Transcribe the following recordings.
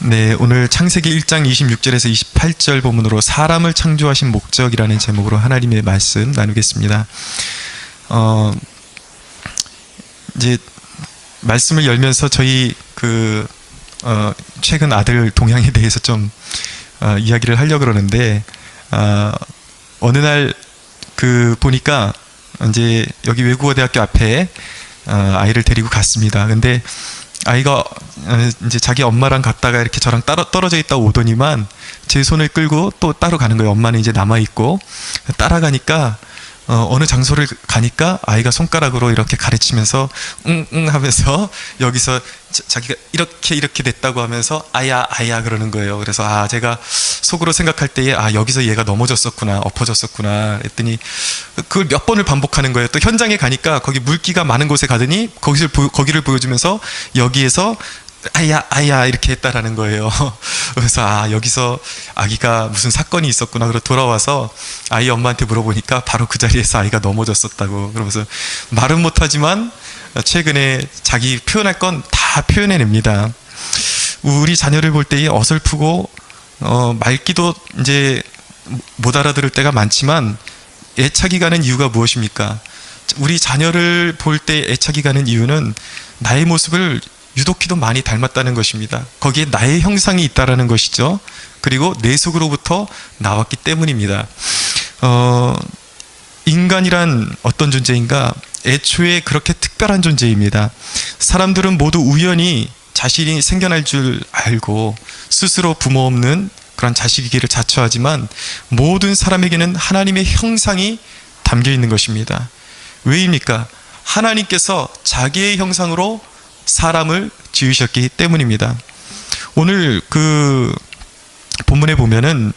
네, 오늘 창세기 1장 26절에서 28절 본문으로 사람을 창조하신 목적이라는 제목으로 하나님의 말씀 나누겠습니다. 이제 말씀을 열면서 저희 최근 아들 동양에 대해서 좀 이야기를 하려고 그러는데, 어느 날 보니까 이제 여기 외국어대학교 앞에 아이를 데리고 갔습니다. 근데 아이가 이제 자기 엄마랑 갔다가 이렇게 저랑 떨어져 있다 오더니만 제 손을 끌고 또 따로 가는 거예요. 엄마는 이제 남아있고. 따라가니까 어느 장소를 가니까 아이가 손가락으로 이렇게 가르치면서 응 하면서 여기서 자기가 이렇게 됐다고 하면서 아야 그러는 거예요. 그래서 제가 속으로 생각할 때에 여기서 얘가 넘어졌었구나, 엎어졌었구나 했더니 그걸 몇 번을 반복하는 거예요. 또 현장에 가니까 거기 물기가 많은 곳에 가더니 거기를 보여주면서 여기에서 아야 이렇게 했다라는 거예요. 그래서 여기서 아기가 무슨 사건이 있었구나. 그러고 돌아와서 아이 엄마한테 물어보니까 바로 그 자리에서 아이가 넘어졌었다고. 그러면서 말은 못하지만 최근에 자기 표현할 건 다 표현해냅니다. 우리 자녀를 볼 때에 어설프고 말귀도 이제 못 알아들을 때가 많지만 애착이 가는 이유가 무엇입니까? 우리 자녀를 볼 때 애착이 가는 이유는 나의 모습을 유독히도 많이 닮았다는 것입니다. 거기에 나의 형상이 있다라는 것이죠. 그리고 내 속으로부터 나왔기 때문입니다. 인간이란 어떤 존재인가? 애초에 그렇게 특별한 존재입니다. 사람들은 모두 우연히 자신이 생겨날 줄 알고 스스로 부모 없는 그런 자식이기를 자처하지만 모든 사람에게는 하나님의 형상이 담겨 있는 것입니다. 왜입니까? 하나님께서 자기의 형상으로 사람을 지으셨기 때문입니다. 오늘 본문에 보면은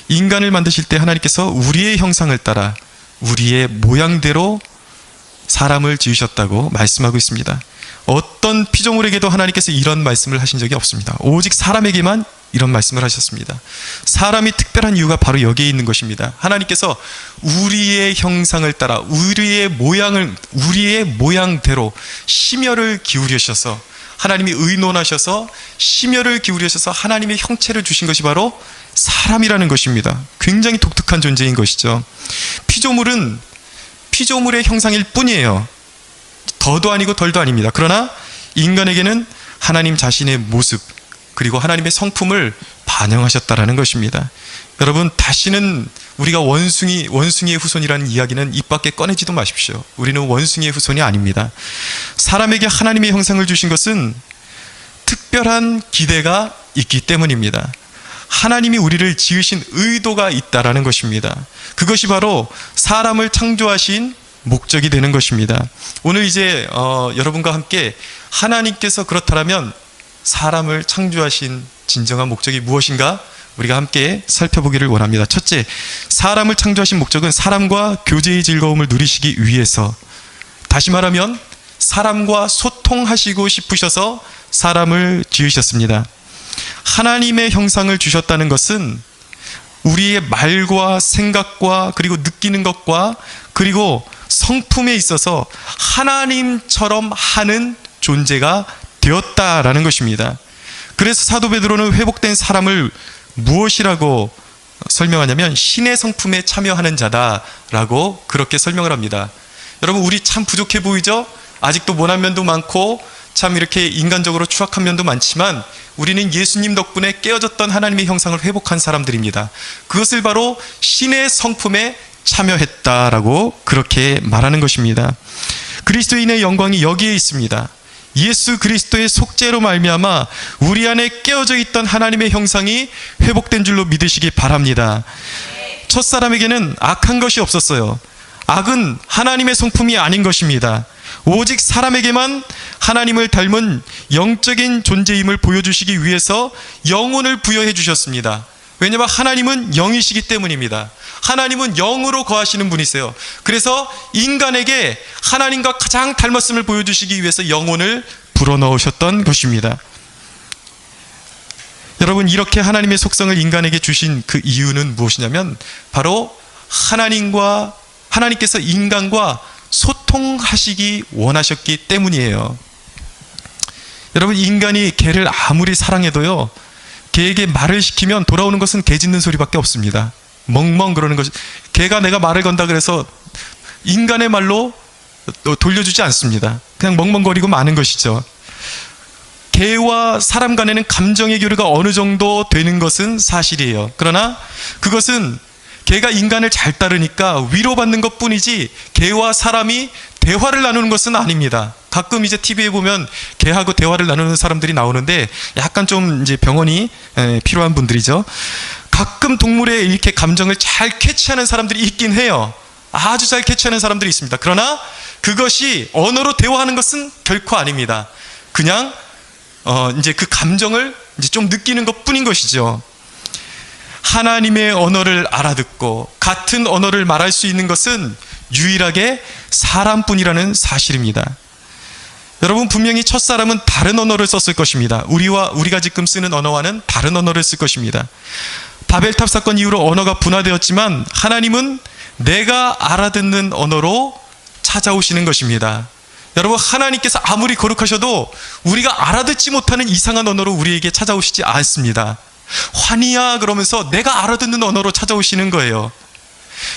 인간을 만드실 때 하나님께서 우리의 형상을 따라 우리의 모양대로 사람을 지으셨다고 말씀하고 있습니다. 어떤 피조물에게도 하나님께서 이런 말씀을 하신 적이 없습니다. 오직 사람에게만 이런 말씀을 하셨습니다. 사람이 특별한 이유가 바로 여기에 있는 것입니다. 하나님께서 우리의 형상을 따라 우리의 모양대로 심혈을 기울이셔서, 하나님이 의논하셔서 심혈을 기울이셔서 하나님의 형체를 주신 것이 바로 사람이라는 것입니다. 굉장히 독특한 존재인 것이죠. 피조물은 피조물의 형상일 뿐이에요. 더도 아니고 덜도 아닙니다. 그러나 인간에게는 하나님 자신의 모습, 그리고 하나님의 성품을 반영하셨다라는 것입니다. 여러분, 다시는 우리가 원숭이의 후손이라는 이야기는 입 밖에 꺼내지도 마십시오. 우리는 원숭이의 후손이 아닙니다. 사람에게 하나님의 형상을 주신 것은 특별한 기대가 있기 때문입니다. 하나님이 우리를 지으신 의도가 있다라는 것입니다. 그것이 바로 사람을 창조하신 목적이 되는 것입니다. 오늘 이제 여러분과 함께 하나님께서 그렇다면 사람을 창조하신 진정한 목적이 무엇인가? 우리가 함께 살펴보기를 원합니다. 첫째, 사람을 창조하신 목적은 사람과 교제의 즐거움을 누리시기 위해서, 다시 말하면 사람과 소통하시고 싶으셔서 사람을 지으셨습니다. 하나님의 형상을 주셨다는 것은 우리의 말과 생각과 그리고 느끼는 것과 그리고 성품에 있어서 하나님처럼 하는 존재가 되었다라는 것입니다. 그래서 사도 베드로는 회복된 사람을 무엇이라고 설명하냐면 신의 성품에 참여하는 자다라고 그렇게 설명을 합니다. 여러분, 우리 참 부족해 보이죠? 아직도 모난 면도 많고 참 이렇게 인간적으로 추악한 면도 많지만 우리는 예수님 덕분에 깨어졌던 하나님의 형상을 회복한 사람들입니다. 그것을 바로 신의 성품에 참여했다라고 그렇게 말하는 것입니다. 그리스도인의 영광이 여기에 있습니다. 예수 그리스도의 속죄로 말미암아 우리 안에 깨어져 있던 하나님의 형상이 회복된 줄로 믿으시기 바랍니다. 첫사람에게는 악한 것이 없었어요. 악은 하나님의 성품이 아닌 것입니다. 오직 사람에게만 하나님을 닮은 영적인 존재임을 보여주시기 위해서 영혼을 부여해 주셨습니다. 왜냐하면 하나님은 영이시기 때문입니다. 하나님은 영으로 거하시는 분이세요. 그래서 인간에게 하나님과 가장 닮았음을 보여주시기 위해서 영혼을 불어넣으셨던 것입니다. 여러분, 이렇게 하나님의 속성을 인간에게 주신 그 이유는 무엇이냐면 바로 하나님께서 인간과 소통하시기 원하셨기 때문이에요. 여러분, 인간이 개를 아무리 사랑해도요, 개에게 말을 시키면 돌아오는 것은 개 짖는 소리밖에 없습니다. 멍멍 그러는 것이, 개가 내가 말을 건다 그래서 인간의 말로 돌려주지 않습니다. 그냥 멍멍거리고 마는 것이죠. 개와 사람 간에는 감정의 교류가 어느 정도 되는 것은 사실이에요. 그러나 그것은 개가 인간을 잘 따르니까 위로받는 것 뿐이지 개와 사람이 대화를 나누는 것은 아닙니다. 가끔 이제 TV에 보면 개하고 대화를 나누는 사람들이 나오는데 약간 좀 이제 병원이 필요한 분들이죠. 가끔 동물의 이렇게 감정을 잘 캐치하는 사람들이 있긴 해요. 아주 잘 캐치하는 사람들이 있습니다. 그러나 그것이 언어로 대화하는 것은 결코 아닙니다. 그냥 이제 그 감정을 이제 좀 느끼는 것 뿐인 것이죠. 하나님의 언어를 알아듣고 같은 언어를 말할 수 있는 것은 유일하게 사람뿐이라는 사실입니다. 여러분, 분명히 첫사람은 다른 언어를 썼을 것입니다. 우리가 지금 쓰는 언어와는 다른 언어를 쓸 것입니다. 바벨탑 사건 이후로 언어가 분화되었지만 하나님은 내가 알아듣는 언어로 찾아오시는 것입니다. 여러분, 하나님께서 아무리 거룩하셔도 우리가 알아듣지 못하는 이상한 언어로 우리에게 찾아오시지 않습니다. 환희야 그러면서 내가 알아듣는 언어로 찾아오시는 거예요.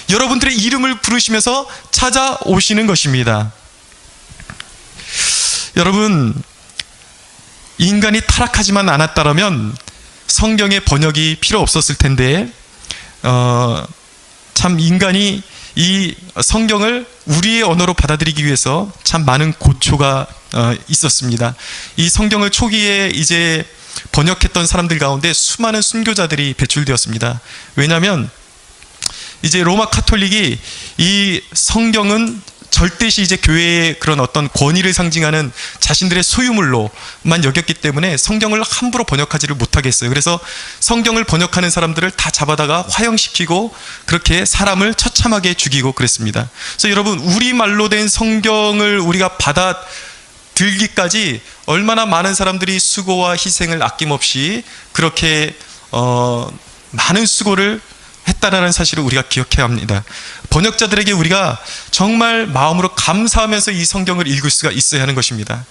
여러분들의 이름을 부르시면서 찾아오시는 것입니다. 여러분, 인간이 타락하지만 않았다면 성경의 번역이 필요 없었을 텐데 참 인간이 이 성경을 우리의 언어로 받아들이기 위해서 참 많은 고초가 있었습니다. 이 성경을 초기에 이제 번역했던 사람들 가운데 수많은 순교자들이 배출되었습니다. 왜냐하면 이제 로마 카톨릭이 이 성경은 절대시 이제 교회의 그런 어떤 권위를 상징하는 자신들의 소유물로만 여겼기 때문에 성경을 함부로 번역하지를 못하겠어요. 그래서 성경을 번역하는 사람들을 다 잡아다가 화형시키고 그렇게 사람을 처참하게 죽이고 그랬습니다. 그래서 여러분, 우리말로 된 성경을 우리가 받아들기까지 얼마나 많은 사람들이 수고와 희생을 아낌없이 그렇게 많은 수고를 했다라는 사실을 우리가 기억해야 합니다. 번역자들에게 우리가 정말 마음으로 감사하면서 이 성경을 읽을 수가 있어야 하는 것입니다.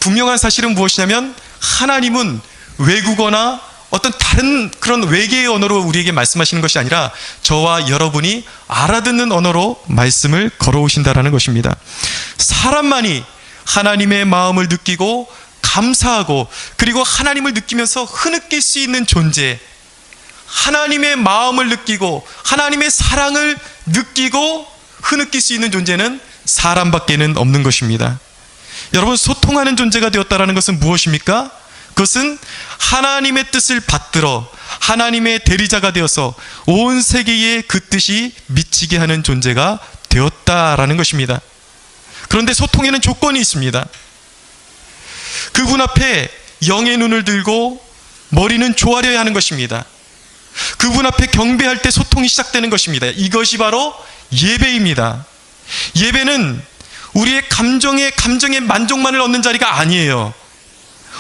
분명한 사실은 무엇이냐면 하나님은 외국어나 어떤 다른 그런 외계의 언어로 우리에게 말씀하시는 것이 아니라 저와 여러분이 알아듣는 언어로 말씀을 걸어오신다라는 것입니다. 사람만이 하나님의 마음을 느끼고 감사하고 그리고 하나님을 느끼면서 흐느낄 수 있는 존재, 하나님의 마음을 느끼고 하나님의 사랑을 느끼고 흐느낄 수 있는 존재는 사람밖에는 없는 것입니다. 여러분, 소통하는 존재가 되었다는 것은 무엇입니까? 그것은 하나님의 뜻을 받들어 하나님의 대리자가 되어서 온 세계에 그 뜻이 미치게 하는 존재가 되었다라는 것입니다. 그런데 소통에는 조건이 있습니다. 그분 앞에 영의 눈을 들고 머리는 조아려야 하는 것입니다. 그분 앞에 경배할 때 소통이 시작되는 것입니다. 이것이 바로 예배입니다. 예배는 우리의 감정의 만족만을 얻는 자리가 아니에요.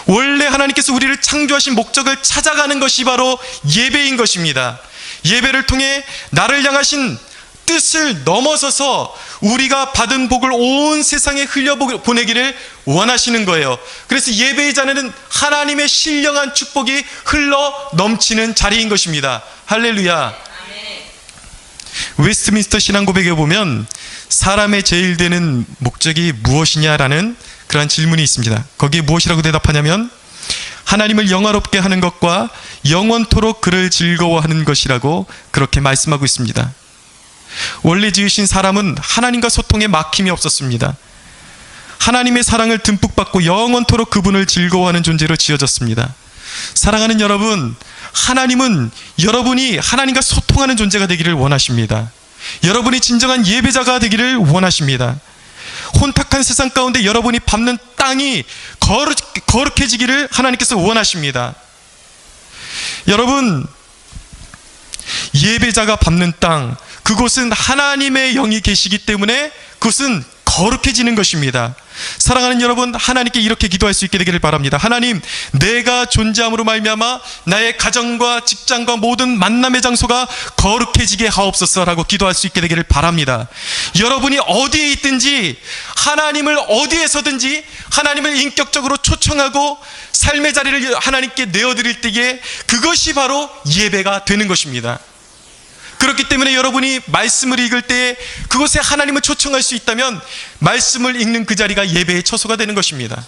원래 하나님께서 우리를 창조하신 목적을 찾아가는 것이 바로 예배인 것입니다. 예배를 통해 나를 향하신 뜻을 넘어서서 우리가 받은 복을 온 세상에 흘려보내기를 원하시는 거예요. 그래서 예배의 자리는 하나님의 신령한 축복이 흘러 넘치는 자리인 것입니다. 할렐루야. 웨스트민스터 신앙고백에 보면 사람의 제일 되는 목적이 무엇이냐라는 그러한 질문이 있습니다. 거기에 무엇이라고 대답하냐면 하나님을 영화롭게 하는 것과 영원토록 그를 즐거워하는 것이라고 그렇게 말씀하고 있습니다. 원래 지으신 사람은 하나님과 소통에 막힘이 없었습니다. 하나님의 사랑을 듬뿍 받고 영원토록 그분을 즐거워하는 존재로 지어졌습니다. 사랑하는 여러분, 하나님은 여러분이 하나님과 소통하는 존재가 되기를 원하십니다. 여러분이 진정한 예배자가 되기를 원하십니다. 혼탁한 세상 가운데 여러분이 밟는 땅이 거룩해지기를 하나님께서 원하십니다. 여러분, 예배자가 밟는 땅, 그곳은 하나님의 영이 계시기 때문에 그것은 거룩해지는 것입니다. 사랑하는 여러분, 하나님께 이렇게 기도할 수 있게 되기를 바랍니다. 하나님, 내가 존재함으로 말미암아 나의 가정과 직장과 모든 만남의 장소가 거룩해지게 하옵소서라고 기도할 수 있게 되기를 바랍니다. 여러분이 어디에 있든지, 하나님을 어디에서든지 하나님을 인격적으로 초청하고 삶의 자리를 하나님께 내어드릴 때에 그것이 바로 예배가 되는 것입니다. 그렇기 때문에 여러분이 말씀을 읽을 때 그곳에 하나님을 초청할 수 있다면 말씀을 읽는 그 자리가 예배의 처소가 되는 것입니다.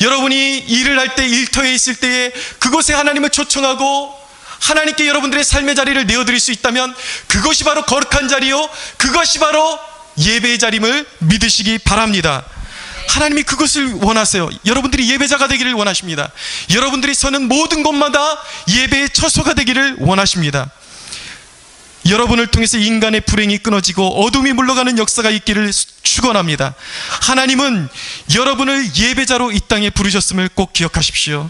여러분이 일을 할 때, 일터에 있을 때에 그곳에 하나님을 초청하고 하나님께 여러분들의 삶의 자리를 내어드릴 수 있다면 그것이 바로 거룩한 자리요, 그것이 바로 예배의 자림을 믿으시기 바랍니다. 하나님이 그것을 원하세요. 여러분들이 예배자가 되기를 원하십니다. 여러분들이 서는 모든 곳마다 예배의 처소가 되기를 원하십니다. 여러분을 통해서 인간의 불행이 끊어지고 어둠이 물러가는 역사가 있기를 축원합니다. 하나님은 여러분을 예배자로 이 땅에 부르셨음을 꼭 기억하십시오.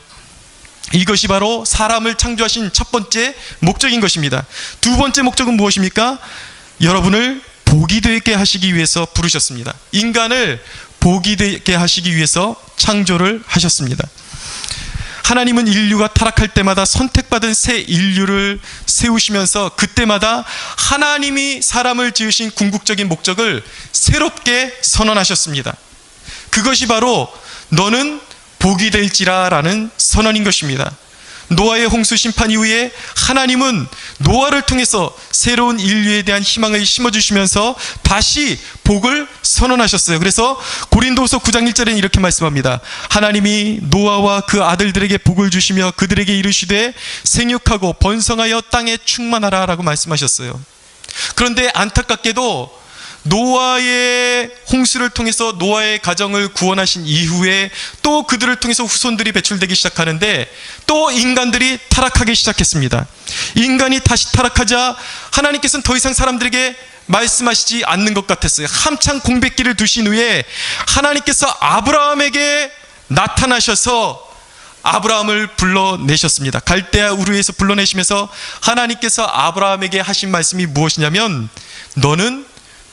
이것이 바로 사람을 창조하신 첫 번째 목적인 것입니다. 두 번째 목적은 무엇입니까? 여러분을 복이 되게 하시기 위해서 부르셨습니다. 인간을 복이 되게 하시기 위해서 창조를 하셨습니다. 하나님은 인류가 타락할 때마다 선택받은 새 인류를 세우시면서 그때마다 하나님이 사람을 지으신 궁극적인 목적을 새롭게 선언하셨습니다. 그것이 바로 너는 복이 될지라 라는 선언인 것입니다. 노아의 홍수 심판 이후에 하나님은 노아를 통해서 새로운 인류에 대한 희망을 심어주시면서 다시 복을 선언하셨어요. 그래서 고린도후서 9장 1절에는 이렇게 말씀합니다. 하나님이 노아와 그 아들들에게 복을 주시며 그들에게 이르시되 생육하고 번성하여 땅에 충만하라 라고 말씀하셨어요. 그런데 안타깝게도 노아의 홍수를 통해서 노아의 가정을 구원하신 이후에 또 그들을 통해서 후손들이 배출되기 시작하는데 또 인간들이 타락하기 시작했습니다. 인간이 다시 타락하자 하나님께서는 더 이상 사람들에게 말씀하시지 않는 것 같았어요. 한창 공백기를 두신 후에 하나님께서 아브라함에게 나타나셔서 아브라함을 불러내셨습니다. 갈대아 우르에서 불러내시면서 하나님께서 아브라함에게 하신 말씀이 무엇이냐면 너는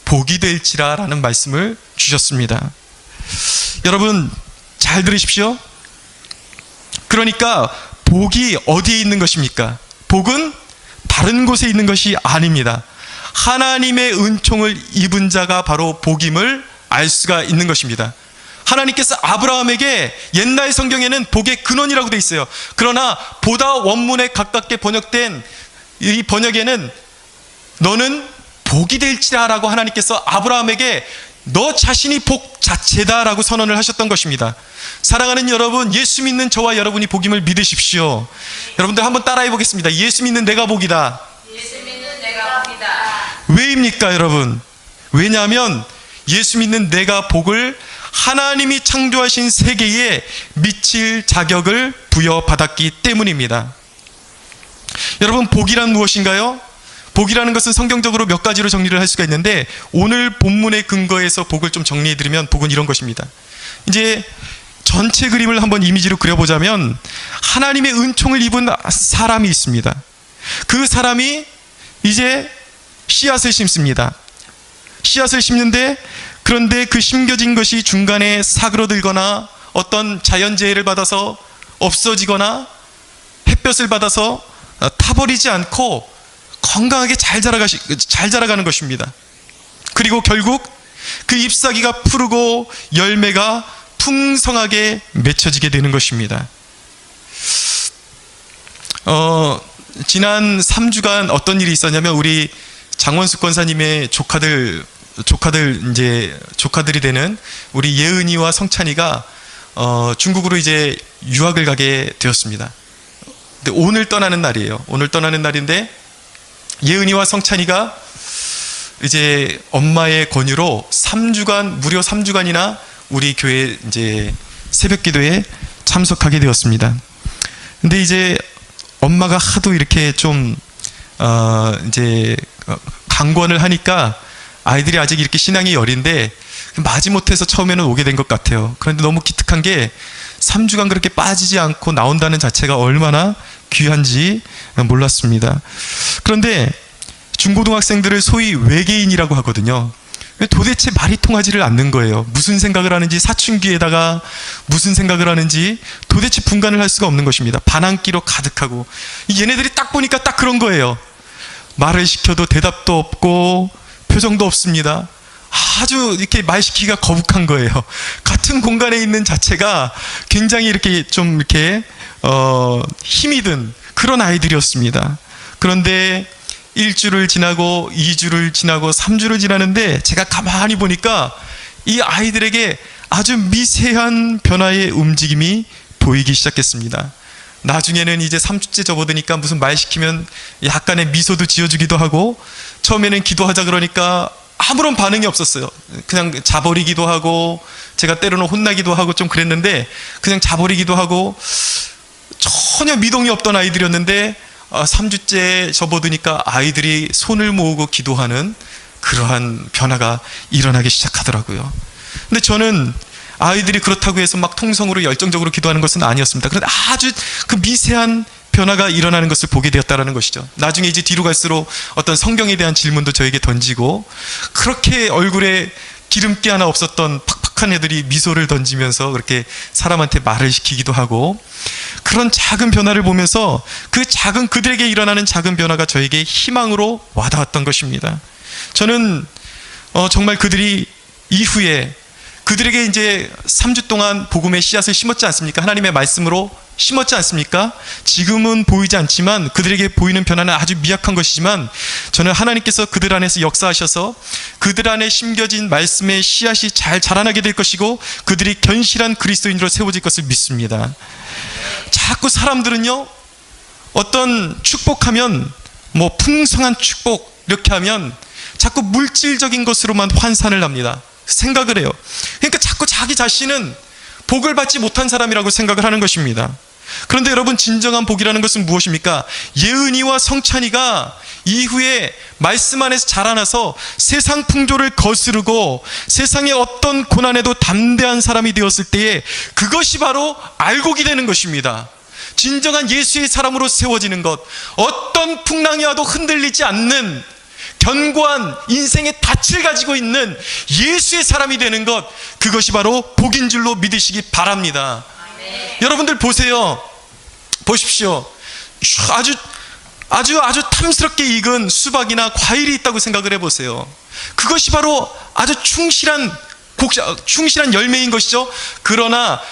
복이 될지라 라는 말씀을 주셨습니다. 여러분 잘 들으십시오. 그러니까 복이 어디에 있는 것입니까? 복은 다른 곳에 있는 것이 아닙니다. 하나님의 은총을 입은 자가 바로 복임을 알 수가 있는 것입니다. 하나님께서 아브라함에게 옛날 성경에는 복의 근원이라고 되어 있어요. 그러나 보다 원문에 가깝게 번역된 이 번역에는 너는 복이 될지라 라고 하나님께서 아브라함에게 너 자신이 복 자체다 라고 선언을 하셨던 것입니다. 사랑하는 여러분, 예수 믿는 저와 여러분이 복임을 믿으십시오. 여러분들 한번 따라해 보겠습니다. 예수 믿는 내가 복이다. 예수 믿는 내가 복이다. 왜입니까 여러분? 왜냐하면 예수 믿는 내가 복을 하나님이 창조하신 세계에 미칠 자격을 부여받았기 때문입니다. 여러분 복이란 무엇인가요? 복이라는 것은 성경적으로 몇 가지로 정리를 할 수가 있는데 오늘 본문의 근거에서 복을 좀 정리해드리면 복은 이런 것입니다. 이제 전체 그림을 한번 이미지로 그려보자면 하나님의 은총을 입은 사람이 있습니다. 그 사람이 이제 씨앗을 심습니다. 씨앗을 심는데 그런데 그 심겨진 것이 중간에 사그러들거나 어떤 자연재해를 받아서 없어지거나 햇볕을 받아서 타버리지 않고 건강하게 잘 자라가는 것입니다. 그리고 결국 그 잎사귀가 푸르고 열매가 풍성하게 맺혀지게 되는 것입니다. 지난 3주간 어떤 일이 있었냐면 우리 장원숙 권사님의 조카들이 되는 우리 예은이와 성찬이가 중국으로 이제 유학을 가게 되었습니다. 근데 오늘 떠나는 날이에요. 오늘 떠나는 날인데 예은이와 성찬이가 이제 엄마의 권유로 무려 3주간이나 우리 교회 이제 새벽 기도에 참석하게 되었습니다. 근데 이제 엄마가 하도 이렇게 좀 이제 강권을 하니까 아이들이 아직 이렇게 신앙이 여린데 마지못해서 처음에는 오게 된 것 같아요. 그런데 너무 기특한 게 3주간 그렇게 빠지지 않고 나온다는 자체가 얼마나 귀한지 몰랐습니다. 그런데 중고등학생들을 소위 외계인이라고 하거든요. 도대체 말이 통하지를 않는 거예요. 무슨 생각을 하는지, 사춘기에다가 무슨 생각을 하는지 도대체 분간을 할 수가 없는 것입니다. 반항기로 가득하고, 얘네들이 딱 보니까 딱 그런 거예요. 말을 시켜도 대답도 없고 표정도 없습니다. 아주 이렇게 말 시키기가 거북한 거예요. 같은 공간에 있는 자체가 굉장히 이렇게 좀 이렇게 힘이 든 그런 아이들이었습니다. 그런데 1주를 지나고 2주를 지나고 3주를 지나는데 제가 가만히 보니까 이 아이들에게 아주 미세한 변화의 움직임이 보이기 시작했습니다. 나중에는 이제 3주째 접어드니까 무슨 말 시키면 약간의 미소도 지어주기도 하고, 처음에는 기도하자 그러니까 아무런 반응이 없었어요. 그냥 자버리기도 하고, 제가 때로는 혼나기도 하고 좀 그랬는데 그냥 자버리기도 하고, 전혀 미동이 없던 아이들이었는데 3주째 접어드니까 아이들이 손을 모으고 기도하는 그러한 변화가 일어나기 시작하더라고요. 근데 저는 아이들이 그렇다고 해서 막 통성으로 열정적으로 기도하는 것은 아니었습니다. 그런데 아주 그 미세한 변화가 일어나는 것을 보게 되었다는 것이죠. 나중에 이제 뒤로 갈수록 어떤 성경에 대한 질문도 저에게 던지고, 그렇게 얼굴에 기름기 하나 없었던 팍팍한 애들이 미소를 던지면서 그렇게 사람한테 말을 시키기도 하고, 그런 작은 변화를 보면서 그 작은, 그들에게 일어나는 작은 변화가 저에게 희망으로 와닿았던 것입니다. 저는 정말 그들이 이후에 그들에게 이제 3주 동안 복음의 씨앗을 심었지 않습니까? 하나님의 말씀으로 심었지 않습니까? 지금은 보이지 않지만 그들에게 보이는 변화는 아주 미약한 것이지만, 저는 하나님께서 그들 안에서 역사하셔서 그들 안에 심겨진 말씀의 씨앗이 잘 자라나게 될 것이고, 그들이 견실한 그리스도인으로 세워질 것을 믿습니다. 자꾸 사람들은요, 어떤 축복하면, 뭐 풍성한 축복 이렇게 하면 자꾸 물질적인 것으로만 환산을 합니다. 생각을 해요. 그러니까 자꾸 자기 자신은 복을 받지 못한 사람이라고 생각을 하는 것입니다. 그런데 여러분, 진정한 복이라는 것은 무엇입니까? 예은이와 성찬이가 이후에 말씀 안에서 자라나서 세상 풍조를 거스르고 세상의 어떤 고난에도 담대한 사람이 되었을 때에 그것이 바로 알곡이 되는 것입니다. 진정한 예수의 사람으로 세워지는 것, 어떤 풍랑이 와도 흔들리지 않는 견고한 인생의 닻을 가지고 있는 예수의 사람이 되는 것, 그것이 바로 복인 줄로 믿으시기 바랍니다. 여러분들 보세요. 보십시오. 아주 탐스럽게 익은 수박이나 과일이 있다고 생각을 해보세요. 그것이 바로 아주 충실한 열매인 것이죠. 그러나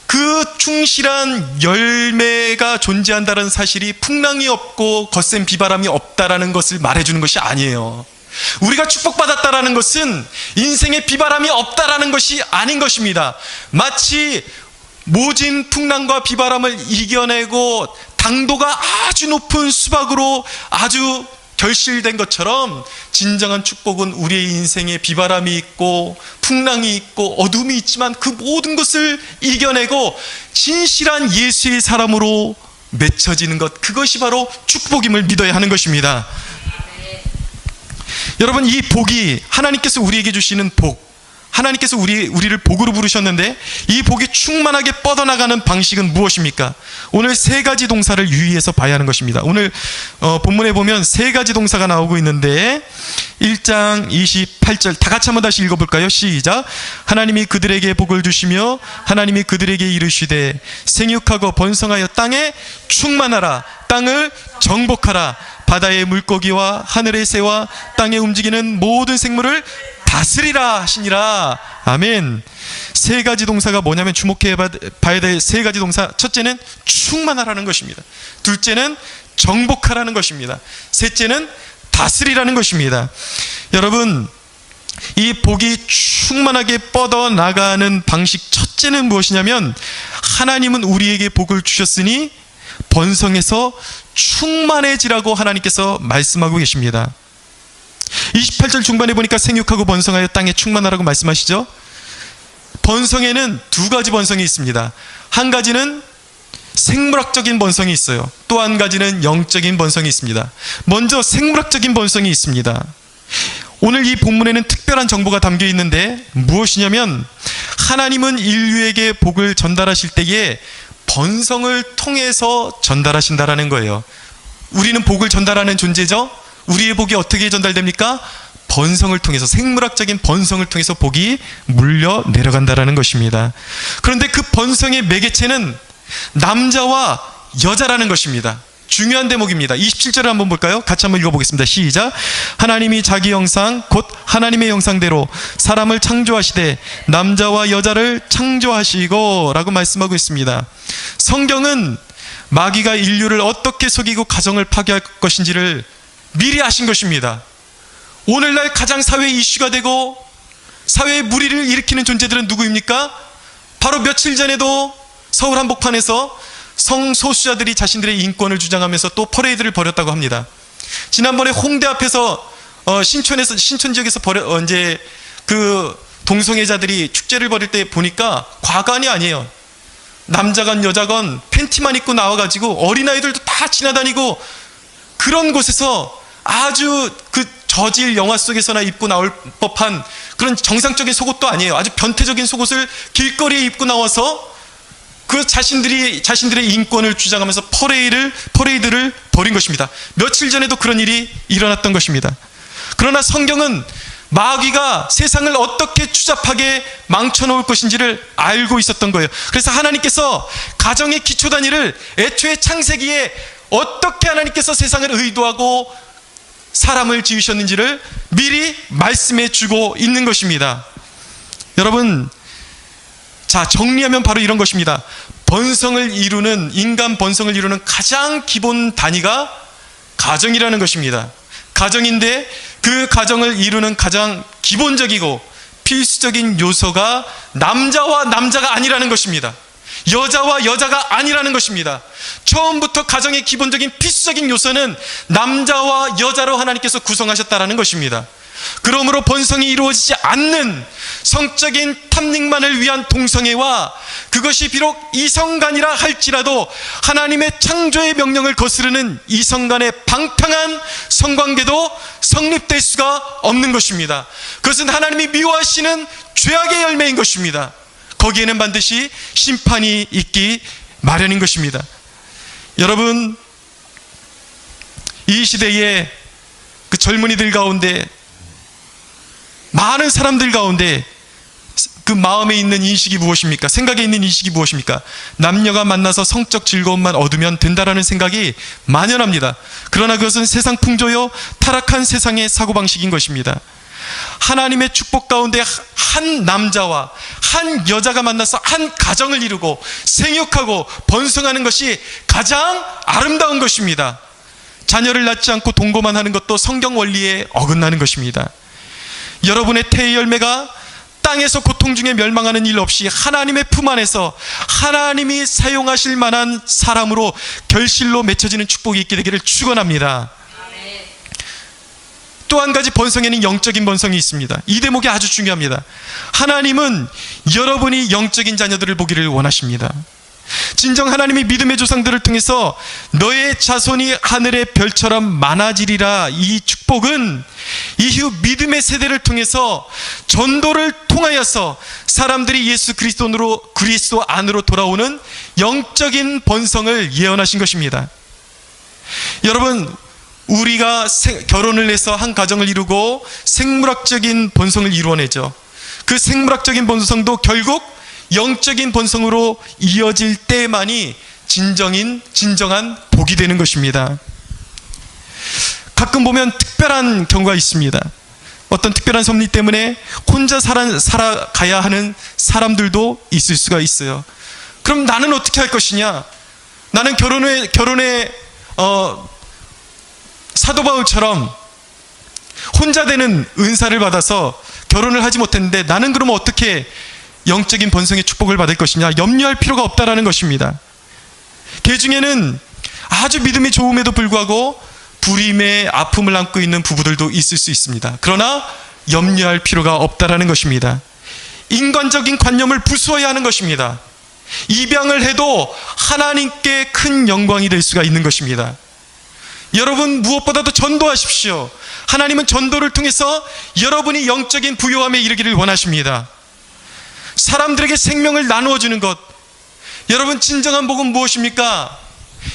그 충실한 열매가 존재한다는 사실이 풍랑이 없고 거센 비바람이 없다라는 것을 말해주는 것이 아니에요. 우리가 축복받았다라는 것은 인생에 비바람이 없다라는 것이 아닌 것입니다. 마치 모진 풍랑과 비바람을 이겨내고 당도가 아주 높은 수박으로 아주 결실된 것처럼, 진정한 축복은 우리의 인생에 비바람이 있고 풍랑이 있고 어둠이 있지만 그 모든 것을 이겨내고 진실한 예수의 사람으로 맺혀지는 것, 그것이 바로 축복임을 믿어야 하는 것입니다. 여러분, 이 복이 하나님께서 우리에게 주시는 복, 하나님께서 우리를 복으로 부르셨는데 이 복이 충만하게 뻗어나가는 방식은 무엇입니까? 오늘 세 가지 동사를 유의해서 봐야 하는 것입니다. 오늘 본문에 보면 세 가지 동사가 나오고 있는데 1장 28절 다 같이 한번 다시 읽어볼까요? 시작. 하나님이 그들에게 복을 주시며 하나님이 그들에게 이르시되 생육하고 번성하여 땅에 충만하라, 땅을 정복하라, 바다의 물고기와 하늘의 새와 땅에 움직이는 모든 생물을 다스리라 하시니라. 아멘. 세 가지 동사가 뭐냐면 주목해 봐야 될 세 가지 동사. 첫째는 충만하라는 것입니다. 둘째는 정복하라는 것입니다. 셋째는 다스리라는 것입니다. 여러분, 이 복이 충만하게 뻗어나가는 방식 첫째는 무엇이냐면, 하나님은 우리에게 복을 주셨으니 번성해서 충만해지라고 하나님께서 말씀하고 계십니다. 28절 중반에 보니까 생육하고 번성하여 땅에 충만하라고 말씀하시죠. 번성에는 두 가지 번성이 있습니다. 한 가지는 생물학적인 번성이 있어요. 또 한 가지는 영적인 번성이 있습니다. 먼저 생물학적인 번성이 있습니다. 오늘 이 본문에는 특별한 정보가 담겨 있는데 무엇이냐면, 하나님은 인류에게 복을 전달하실 때에 번성을 통해서 전달하신다라는 거예요. 우리는 복을 전달하는 존재죠. 우리의 복이 어떻게 전달됩니까? 번성을 통해서, 생물학적인 번성을 통해서 복이 물려 내려간다라는 것입니다. 그런데 그 번성의 매개체는 남자와 여자라는 것입니다. 중요한 대목입니다. 27절을 한번 볼까요? 같이 한번 읽어보겠습니다. 시작. 하나님이 자기 형상 곧 하나님의 형상대로 사람을 창조하시되 남자와 여자를 창조하시고 라고 말씀하고 있습니다. 성경은 마귀가 인류를 어떻게 속이고 가정을 파괴할 것인지를 미리 아신 것입니다. 오늘날 가장 사회 이슈가 되고 사회의 물의를 일으키는 존재들은 누구입니까? 바로 며칠 전에도 서울 한복판에서 성소수자들이 자신들의 인권을 주장하면서 또 퍼레이드를 벌였다고 합니다. 지난번에 홍대 앞에서 신촌 지역에서 이제 그 동성애자들이 축제를 벌일 때 보니까 과간이 아니에요. 남자건 여자건 팬티만 입고 나와가지고 어린아이들도 다 지나다니고, 그런 곳에서 아주 그 저질 영화 속에서나 입고 나올 법한 그런 정상적인 속옷도 아니에요. 아주 변태적인 속옷을 길거리에 입고 나와서 그 자신들의 인권을 주장하면서 퍼레이드를 벌인 것입니다. 며칠 전에도 그런 일이 일어났던 것입니다. 그러나 성경은 마귀가 세상을 어떻게 추잡하게 망쳐놓을 것인지를 알고 있었던 거예요. 그래서 하나님께서 가정의 기초단위를 애초에 창세기에 어떻게 하나님께서 세상을 의도하고 사람을 지으셨는지를 미리 말씀해 주고 있는 것입니다. 여러분, 자, 정리하면 바로 이런 것입니다. 인간 번성을 이루는 가장 기본 단위가 가정이라는 것입니다. 가정인데 그 가정을 이루는 가장 기본적이고 필수적인 요소가 남자와 남자가 아니라는 것입니다. 여자와 여자가 아니라는 것입니다. 처음부터 가정의 기본적인 필수적인 요소는 남자와 여자로 하나님께서 구성하셨다라는 것입니다. 그러므로 번성이 이루어지지 않는 성적인 탐닉만을 위한 동성애와, 그것이 비록 이성간이라 할지라도 하나님의 창조의 명령을 거스르는 이성간의 방탕한 성관계도 성립될 수가 없는 것입니다. 그것은 하나님이 미워하시는 죄악의 열매인 것입니다. 거기에는 반드시 심판이 있기 마련인 것입니다. 여러분, 이 시대에 그 젊은이들 가운데, 많은 사람들 가운데 그 마음에 있는 인식이 무엇입니까? 생각에 있는 인식이 무엇입니까? 남녀가 만나서 성적 즐거움만 얻으면 된다라는 생각이 만연합니다. 그러나 그것은 세상 풍조요, 타락한 세상의 사고방식인 것입니다. 하나님의 축복 가운데 한 남자와 한 여자가 만나서 한 가정을 이루고 생육하고 번성하는 것이 가장 아름다운 것입니다. 자녀를 낳지 않고 동거만 하는 것도 성경 원리에 어긋나는 것입니다. 여러분의 태의 열매가 땅에서 고통 중에 멸망하는 일 없이 하나님의 품 안에서 하나님이 사용하실 만한 사람으로 결실로 맺혀지는 축복이 있게 되기를 축원합니다. 또 한 가지 번성에는 영적인 번성이 있습니다. 이 대목이 아주 중요합니다. 하나님은 여러분이 영적인 자녀들을 보기를 원하십니다. 진정 하나님이 믿음의 조상들을 통해서 너의 자손이 하늘의 별처럼 많아지리라, 이 축복은 이후 믿음의 세대를 통해서 전도를 통하여서 사람들이 예수 그리스도 안으로 돌아오는 영적인 번성을 예언하신 것입니다. 여러분, 우리가 결혼을 해서 한 가정을 이루고 생물학적인 번성을 이루어내죠. 그 생물학적인 번성도 결국 영적인 번성으로 이어질 때만이 진정한 복이 되는 것입니다. 가끔 보면 특별한 경우가 있습니다. 어떤 특별한 섭리 때문에 혼자 살아가야 하는 사람들도 있을 수가 있어요. 그럼 나는 어떻게 할 것이냐? 나는 결혼에 사도 바울처럼 혼자 되는 은사를 받아서 결혼을 하지 못했는데 나는 그러면 어떻게 영적인 번성의 축복을 받을 것이냐? 염려할 필요가 없다라는 것입니다. 그 중에는 아주 믿음이 좋음에도 불구하고 불임의 아픔을 안고 있는 부부들도 있을 수 있습니다. 그러나 염려할 필요가 없다라는 것입니다. 인간적인 관념을 부수어야 하는 것입니다. 입양을 해도 하나님께 큰 영광이 될 수가 있는 것입니다. 여러분, 무엇보다도 전도하십시오. 하나님은 전도를 통해서 여러분이 영적인 부요함에 이르기를 원하십니다. 사람들에게 생명을 나누어 주는 것. 여러분, 진정한 복은 무엇입니까?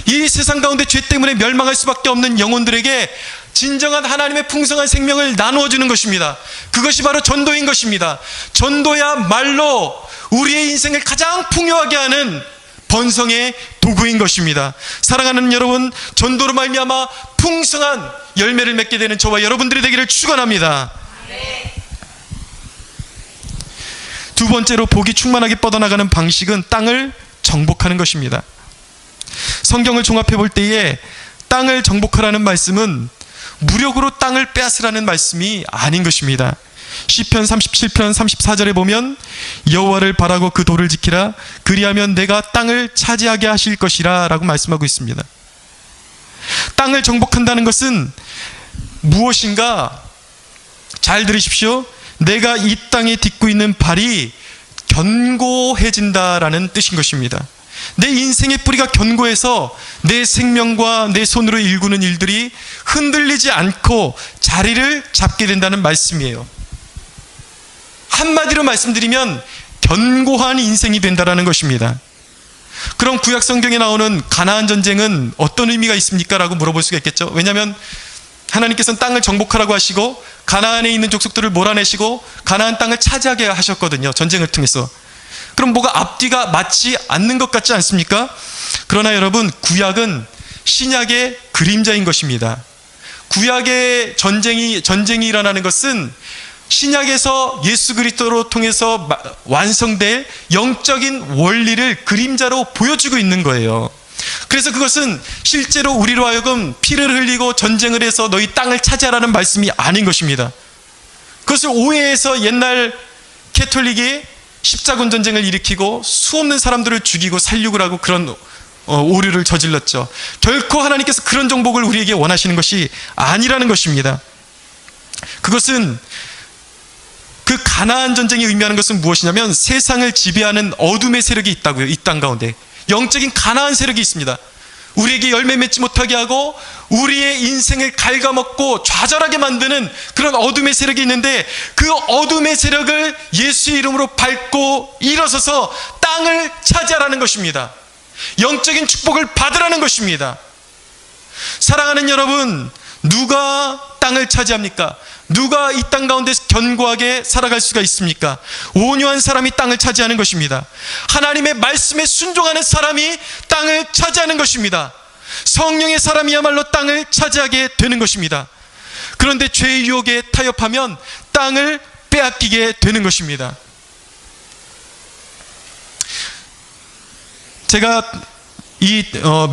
이 세상 가운데 죄 때문에 멸망할 수밖에 없는 영혼들에게 진정한 하나님의 풍성한 생명을 나누어 주는 것입니다. 그것이 바로 전도인 것입니다. 전도야말로 우리의 인생을 가장 풍요하게 하는 번성의 도구인 것입니다. 사랑하는 여러분, 전도로 말미암아 풍성한 열매를 맺게 되는 저와 여러분들이 되기를 축원합니다. 두 번째로 복이 충만하게 뻗어나가는 방식은 땅을 정복하는 것입니다. 성경을 종합해 볼 때에 땅을 정복하라는 말씀은 무력으로 땅을 빼앗으라는 말씀이 아닌 것입니다. 시편 37편 34절에 보면 여호와를 바라고 그 도를 지키라 그리하면 내가 땅을 차지하게 하실 것이라 라고 말씀하고 있습니다. 땅을 정복한다는 것은 무엇인가? 잘 들으십시오. 내가 이 땅에 딛고 있는 발이 견고해진다라는 뜻인 것입니다. 내 인생의 뿌리가 견고해서 내 생명과 내 손으로 일구는 일들이 흔들리지 않고 자리를 잡게 된다는 말씀이에요. 한마디로 말씀드리면 견고한 인생이 된다는 것입니다. 그럼 구약 성경에 나오는 가나안 전쟁은 어떤 의미가 있습니까? 라고 물어볼 수가 있겠죠. 왜냐하면 하나님께서는 땅을 정복하라고 하시고 가나안에 있는 족속들을 몰아내시고 가나안 땅을 차지하게 하셨거든요. 전쟁을 통해서. 그럼 뭐가 앞뒤가 맞지 않는 것 같지 않습니까? 그러나 여러분, 구약은 신약의 그림자인 것입니다. 구약의 전쟁이 일어나는 것은 신약에서 예수 그리스도로 통해서 완성될 영적인 원리를 그림자로 보여주고 있는 거예요. 그래서 그것은 실제로 우리로 하여금 피를 흘리고 전쟁을 해서 너희 땅을 차지하라는 말씀이 아닌 것입니다. 그것을 오해해서 옛날 캐톨릭이 십자군 전쟁을 일으키고 수없는 사람들을 죽이고 살육을 하고 그런 오류를 저질렀죠. 결코 하나님께서 그런 정복을 우리에게 원하시는 것이 아니라는 것입니다. 그것은 그 가나안 전쟁이 의미하는 것은 무엇이냐면 세상을 지배하는 어둠의 세력이 있다고요. 이 땅 가운데 영적인 가나안 세력이 있습니다. 우리에게 열매 맺지 못하게 하고 우리의 인생을 갉아먹고 좌절하게 만드는 그런 어둠의 세력이 있는데 그 어둠의 세력을 예수의 이름으로 밟고 일어서서 땅을 차지하라는 것입니다. 영적인 축복을 받으라는 것입니다. 사랑하는 여러분, 누가 땅을 차지합니까? 누가 이 땅 가운데 견고하게 살아갈 수가 있습니까? 온유한 사람이 땅을 차지하는 것입니다. 하나님의 말씀에 순종하는 사람이 땅을 차지하는 것입니다. 성령의 사람이야말로 땅을 차지하게 되는 것입니다. 그런데 죄의 유혹에 타협하면 땅을 빼앗기게 되는 것입니다. 제가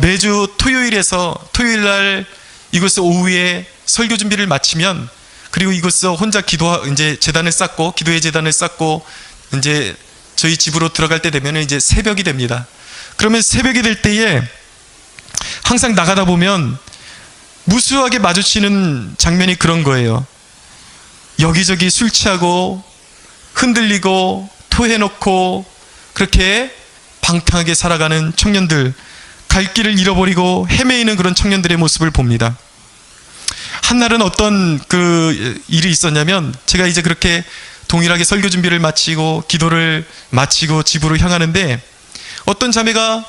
매주 토요일날 이곳에서 오후에 설교 준비를 마치면 그리고 이곳에서 혼자 이제 재단을 쌓고 기도의 재단을 쌓고 이제 저희 집으로 들어갈 때 되면 이제 새벽이 됩니다. 그러면 새벽이 될 때에 항상 나가다 보면 무수하게 마주치는 장면이 그런 거예요. 여기저기 술 취하고 흔들리고 토해놓고 그렇게 방탕하게 살아가는 청년들, 갈 길을 잃어버리고 헤매이는 그런 청년들의 모습을 봅니다. 한날은 어떤 그 일이 있었냐면 제가 이제 그렇게 동일하게 설교 준비를 마치고 기도를 마치고 집으로 향하는데 어떤 자매가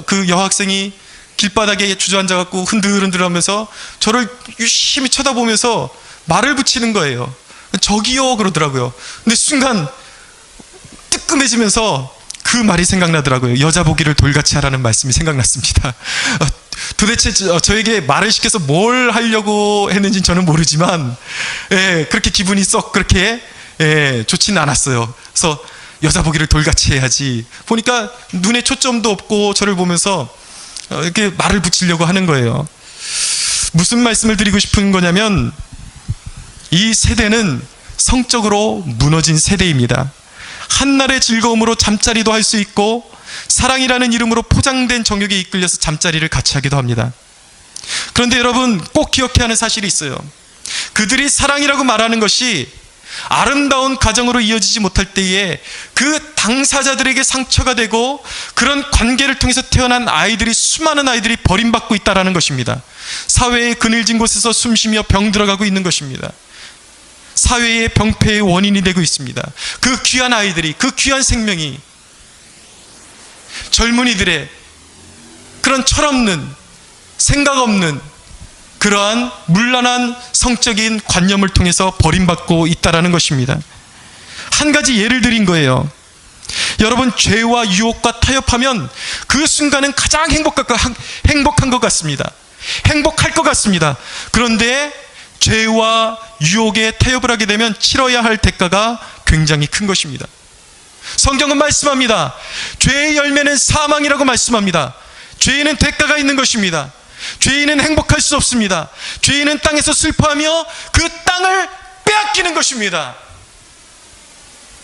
그 여학생이 길바닥에 주저앉아갖고 흔들흔들하면서 저를 유심히 쳐다보면서 말을 붙이는 거예요. 저기요 그러더라고요. 근데 순간 뜨끔해지면서 그 말이 생각나더라고요. 여자 보기를 돌같이 하라는 말씀이 생각났습니다. 도대체 저에게 말을 시켜서 뭘 하려고 했는지는 저는 모르지만 그렇게 기분이 썩 그렇게 좋지는 않았어요. 그래서 여자 보기를 돌같이 해야지. 보니까 눈에 초점도 없고 저를 보면서 이렇게 말을 붙이려고 하는 거예요. 무슨 말씀을 드리고 싶은 거냐면 이 세대는 성적으로 무너진 세대입니다. 한날의 즐거움으로 잠자리도 할 수 있고 사랑이라는 이름으로 포장된 정욕에 이끌려서 잠자리를 같이 하기도 합니다. 그런데 여러분 꼭 기억해야 하는 사실이 있어요. 그들이 사랑이라고 말하는 것이 아름다운 가정으로 이어지지 못할 때에 그 당사자들에게 상처가 되고 그런 관계를 통해서 태어난 아이들이 수많은 아이들이 버림받고 있다는 것입니다. 사회의 그늘진 곳에서 숨쉬며 병들어가고 있는 것입니다. 사회의 병폐의 원인이 되고 있습니다. 그 귀한 아이들이, 그 귀한 생명이 젊은이들의 그런 철없는 생각 없는 그러한 문란한 성적인 관념을 통해서 버림받고 있다라는 것입니다. 한 가지 예를 드린 거예요. 여러분, 죄와 유혹과 타협하면 그 순간은 가장 행복한 것 같습니다. 행복할 것 같습니다. 그런데 죄와 유혹에 타협을 하게 되면 치러야 할 대가가 굉장히 큰 것입니다. 성경은 말씀합니다. 죄의 열매는 사망이라고 말씀합니다. 죄에는 대가가 있는 것입니다. 죄인은 행복할 수 없습니다. 죄인은 땅에서 슬퍼하며 그 땅을 빼앗기는 것입니다.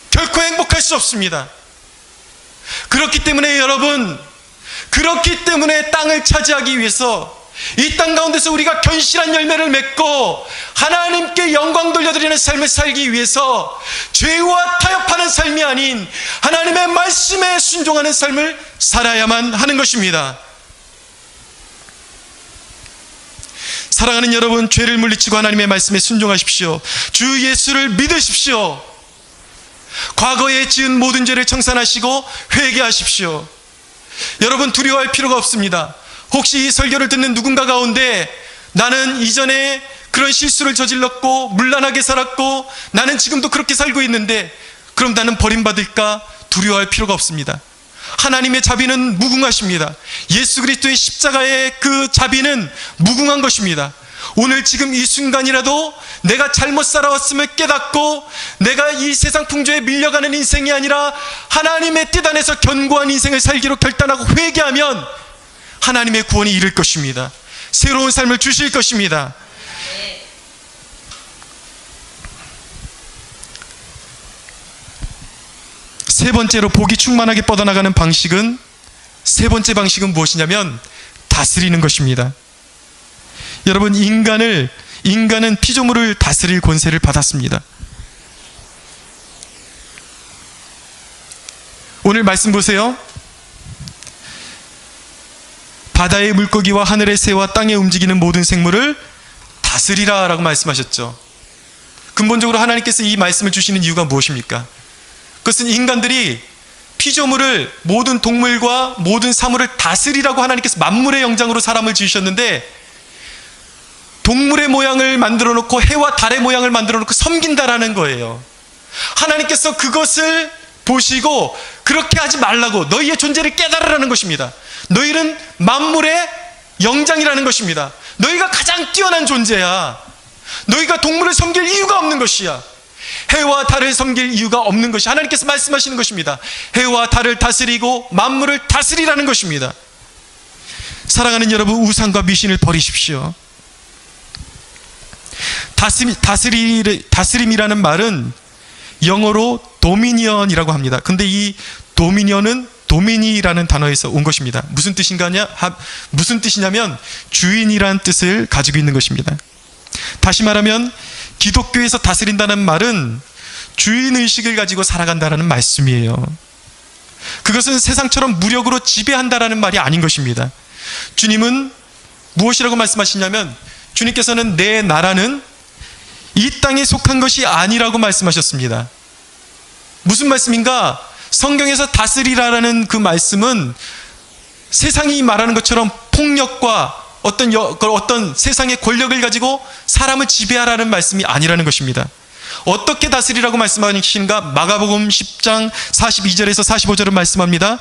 결코 행복할 수 없습니다. 그렇기 때문에 여러분, 그렇기 때문에 땅을 차지하기 위해서 이 땅 가운데서 우리가 견실한 열매를 맺고 하나님께 영광 돌려드리는 삶을 살기 위해서 죄와 타협하는 삶이 아닌 하나님의 말씀에 순종하는 삶을 살아야만 하는 것입니다. 사랑하는 여러분, 죄를 물리치고 하나님의 말씀에 순종하십시오. 주 예수를 믿으십시오. 과거에 지은 모든 죄를 청산하시고 회개하십시오. 여러분, 두려워할 필요가 없습니다. 혹시 이 설교를 듣는 누군가 가운데 나는 이전에 그런 실수를 저질렀고 문란하게 살았고 나는 지금도 그렇게 살고 있는데 그럼 나는 버림받을까? 두려워할 필요가 없습니다. 하나님의 자비는 무궁하십니다. 예수 그리스도의 십자가의 그 자비는 무궁한 것입니다. 오늘 지금 이 순간이라도 내가 잘못 살아왔음을 깨닫고 내가 이 세상 풍조에 밀려가는 인생이 아니라 하나님의 뜻 안에서 견고한 인생을 살기로 결단하고 회개하면 하나님의 구원이 이를 것입니다. 새로운 삶을 주실 것입니다. 세 번째로 복이 충만하게 뻗어나가는 방식은, 세 번째 방식은 무엇이냐면 다스리는 것입니다. 여러분, 인간은 피조물을 다스릴 권세를 받았습니다. 오늘 말씀 보세요. 바다의 물고기와 하늘의 새와 땅에 움직이는 모든 생물을 다스리라 라고 말씀하셨죠. 근본적으로 하나님께서 이 말씀을 주시는 이유가 무엇입니까? 그것은 인간들이 피조물을, 모든 동물과 모든 사물을 다스리라고 하나님께서 만물의 영장으로 사람을 지으셨는데 동물의 모양을 만들어 놓고 해와 달의 모양을 만들어 놓고 섬긴다라는 거예요. 하나님께서 그것을 보시고 그렇게 하지 말라고, 너희의 존재를 깨달으라는 것입니다. 너희는 만물의 영장이라는 것입니다. 너희가 가장 뛰어난 존재야. 너희가 동물을 섬길 이유가 없는 것이야. 해와 달을 섬길 이유가 없는 것이 하나님께서 말씀하시는 것입니다. 해와 달을 다스리고 만물을 다스리라는 것입니다. 사랑하는 여러분, 우상과 미신을 버리십시오. 다스림이라는 말은 영어로 도미니언이라고 합니다. 근데 이 도미니언은 도미니라는 단어에서 온 것입니다. 무슨 뜻이냐면 주인이란 뜻을 가지고 있는 것입니다. 다시 말하면 기독교에서 다스린다는 말은 주인의식을 가지고 살아간다는 말씀이에요. 그것은 세상처럼 무력으로 지배한다는 말이 아닌 것입니다. 주님은 무엇이라고 말씀하시냐면, 주님께서는 내 나라는 이 땅에 속한 것이 아니라고 말씀하셨습니다. 무슨 말씀인가? 성경에서 다스리라는 그 말씀은 세상이 말하는 것처럼 폭력과 어떤 세상의 권력을 가지고 사람을 지배하라는 말씀이 아니라는 것입니다. 어떻게 다스리라고 말씀하시는가? 마가복음 10장 42절에서 45절은 말씀합니다.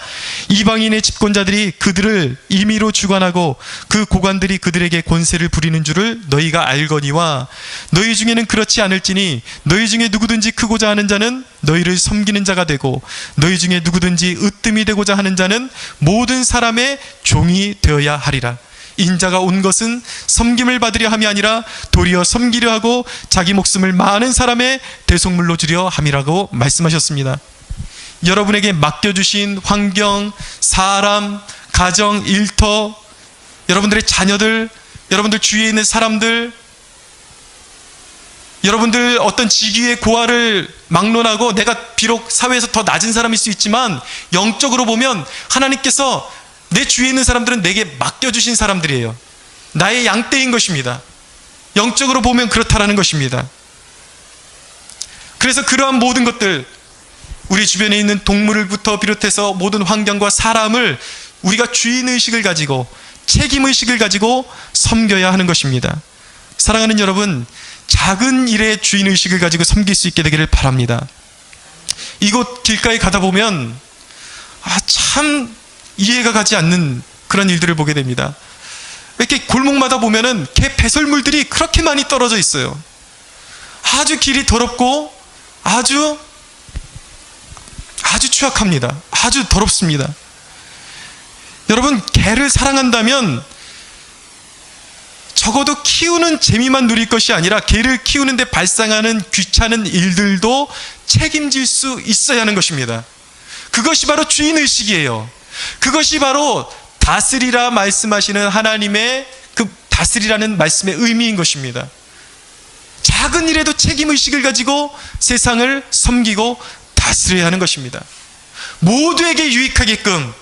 이방인의 집권자들이 그들을 임의로 주관하고 그 고관들이 그들에게 권세를 부리는 줄을 너희가 알거니와 너희 중에는 그렇지 않을지니 너희 중에 누구든지 크고자 하는 자는 너희를 섬기는 자가 되고 너희 중에 누구든지 으뜸이 되고자 하는 자는 모든 사람의 종이 되어야 하리라. 인자가 온 것은 섬김을 받으려 함이 아니라 도리어 섬기려 하고 자기 목숨을 많은 사람의 대속물로 주려 함이라고 말씀하셨습니다. 여러분에게 맡겨주신 환경, 사람, 가정, 일터, 여러분들의 자녀들, 여러분들 주위에 있는 사람들, 여러분들 어떤 직위의 고하를 막론하고 내가 비록 사회에서 더 낮은 사람일 수 있지만 영적으로 보면 하나님께서 내 주위에 있는 사람들은 내게 맡겨주신 사람들이에요. 나의 양떼인 것입니다. 영적으로 보면 그렇다라는 것입니다. 그래서 그러한 모든 것들, 우리 주변에 있는 동물부터 비롯해서 모든 환경과 사람을 우리가 주인의식을 가지고 책임의식을 가지고 섬겨야 하는 것입니다. 사랑하는 여러분, 작은 일의 주인의식을 가지고 섬길 수 있게 되기를 바랍니다. 이곳 길가에 가다 보면 참 이해가 가지 않는 그런 일들을 보게 됩니다. 이렇게 골목마다 보면은 개 배설물들이 그렇게 많이 떨어져 있어요. 아주 길이 더럽고 아주 추악합니다. 아주 더럽습니다. 여러분, 개를 사랑한다면 적어도 키우는 재미만 누릴 것이 아니라 개를 키우는데 발생하는 귀찮은 일들도 책임질 수 있어야 하는 것입니다. 그것이 바로 주인의식이에요. 그것이 바로 다스리라 말씀하시는 하나님의 그 다스리라는 말씀의 의미인 것입니다. 작은 일에도 책임의식을 가지고 세상을 섬기고 다스려야 하는 것입니다. 모두에게 유익하게끔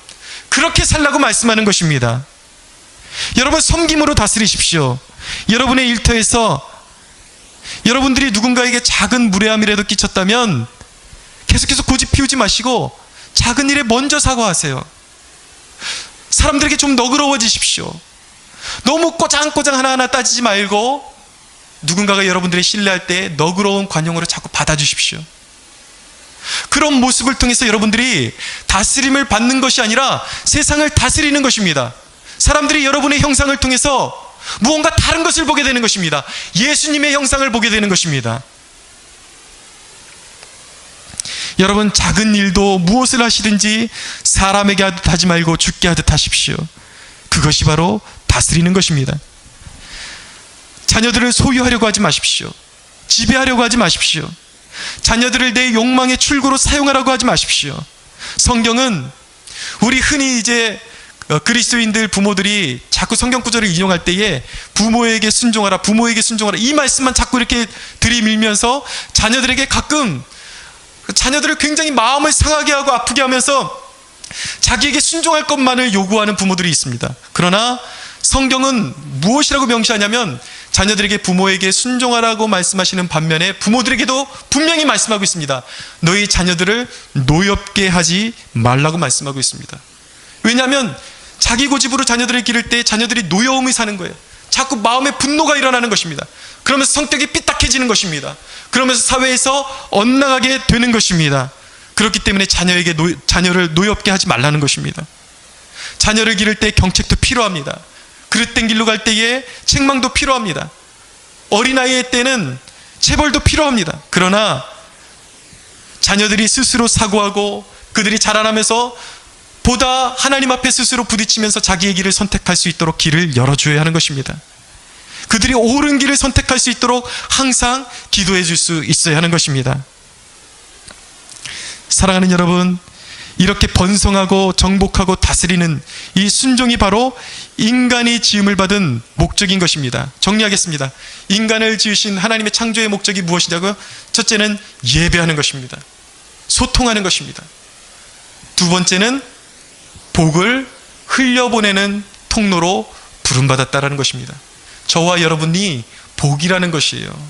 그렇게 살라고 말씀하는 것입니다. 여러분, 섬김으로 다스리십시오. 여러분의 일터에서 여러분들이 누군가에게 작은 무례함이라도 끼쳤다면 계속해서 고집 피우지 마시고 작은 일에 먼저 사과하세요. 사람들에게 좀 너그러워지십시오. 너무 꼬장꼬장 하나하나 따지지 말고 누군가가 여러분들의 신뢰할 때 너그러운 관용으로 자꾸 받아주십시오. 그런 모습을 통해서 여러분들이 다스림을 받는 것이 아니라 세상을 다스리는 것입니다. 사람들이 여러분의 형상을 통해서 무언가 다른 것을 보게 되는 것입니다. 예수님의 형상을 보게 되는 것입니다. 여러분, 작은 일도 무엇을 하시든지 사람에게 하지 말고 주께 하듯 하십시오. 그것이 바로 다스리는 것입니다. 자녀들을 소유하려고 하지 마십시오. 지배하려고 하지 마십시오. 자녀들을 내 욕망의 출구로 사용하라고 하지 마십시오. 성경은 우리 흔히 이제 그리스도인들 부모들이 자꾸 성경 구절을 인용할 때에 부모에게 순종하라, 부모에게 순종하라, 이 말씀만 자꾸 이렇게 들이밀면서 자녀들에게 가끔 자녀들을 굉장히 마음을 상하게 하고 아프게 하면서 자기에게 순종할 것만을 요구하는 부모들이 있습니다. 그러나 성경은 무엇이라고 명시하냐면 자녀들에게 부모에게 순종하라고 말씀하시는 반면에 부모들에게도 분명히 말씀하고 있습니다. 너희 자녀들을 노엽게 하지 말라고 말씀하고 있습니다. 왜냐하면 자기 고집으로 자녀들을 기를 때 자녀들이 노여움을 사는 거예요. 자꾸 마음에 분노가 일어나는 것입니다. 그러면서 성격이 삐딱해지는 것입니다. 그러면서 사회에서 엇나가게 되는 것입니다. 그렇기 때문에 자녀를 노엽게 하지 말라는 것입니다. 자녀를 기를 때 경책도 필요합니다. 그릇된 길로 갈 때에 책망도 필요합니다. 어린아이의 때는 체벌도 필요합니다. 그러나 자녀들이 스스로 사고하고 그들이 자라나면서 보다 하나님 앞에 스스로 부딪히면서 자기의 길을 선택할 수 있도록 길을 열어줘야 하는 것입니다. 그들이 옳은 길을 선택할 수 있도록 항상 기도해 줄 수 있어야 하는 것입니다. 사랑하는 여러분, 이렇게 번성하고 정복하고 다스리는 이 순종이 바로 인간이 지음을 받은 목적인 것입니다. 정리하겠습니다. 인간을 지으신 하나님의 창조의 목적이 무엇이냐고요? 첫째는 예배하는 것입니다. 소통하는 것입니다. 두 번째는 복을 흘려보내는 통로로 부름받았다라는 것입니다. 저와 여러분이 복이라는 것이에요.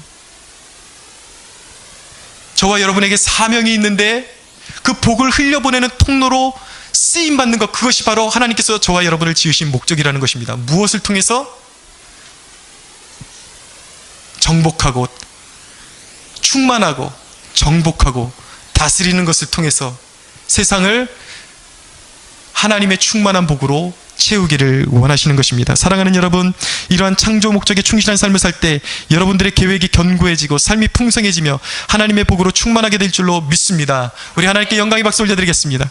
저와 여러분에게 사명이 있는데 그 복을 흘려보내는 통로로 쓰임받는 것, 그것이 바로 하나님께서 저와 여러분을 지으신 목적이라는 것입니다. 무엇을 통해서? 정복하고 충만하고 정복하고 다스리는 것을 통해서 세상을 하나님의 충만한 복으로 채우기를 원하시는 것입니다. 사랑하는 여러분, 이러한 창조 목적에 충실한 삶을 살 때 여러분들의 계획이 견고해지고 삶이 풍성해지며 하나님의 복으로 충만하게 될 줄로 믿습니다. 우리 하나님께 영광의 박수 올려드리겠습니다.